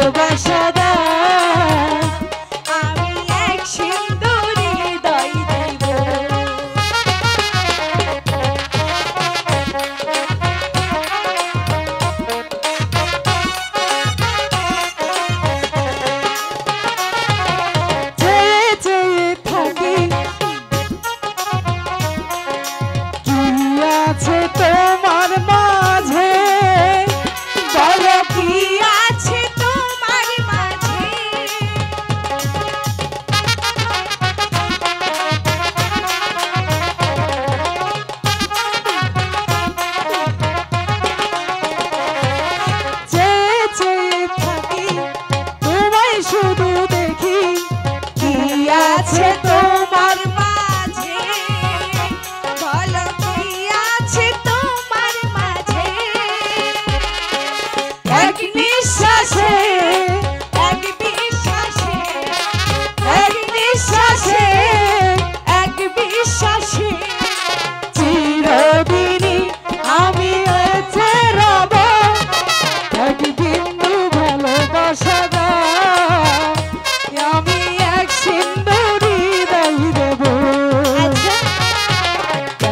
ভালোবাসা দাও আমি এক সিন্দুর হৃদয় দেব তোমার মাঝে বলো কি আছে তোমার মাঝে চেয়ে চেয়ে থাকি তোমায় শুধু দেখি কি আছে তোমার মাঝে বলো কি আছে তোমার মাঝে এক নিঃশ্বাসে এক বিশ্বাসে এক নিঃশ্বাসে এক বিশ্বাসে চিরদিনই আমি বেঁচে রব এক বিন্দু ভালোবাসা দাও আমি এক সিন্দুর হৃদয় দেব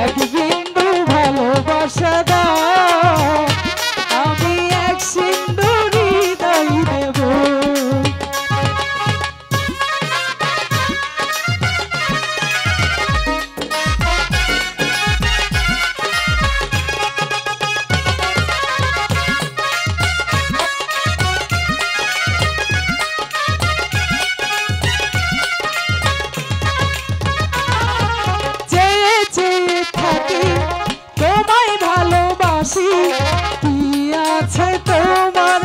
এক বিন্দু ভালোবাসা দাও আমি এক সিন্দুর হৃদয় দেব চেয়ে চেয়ে থাকি তোমায় ভালোবাসি কি আছে তোমার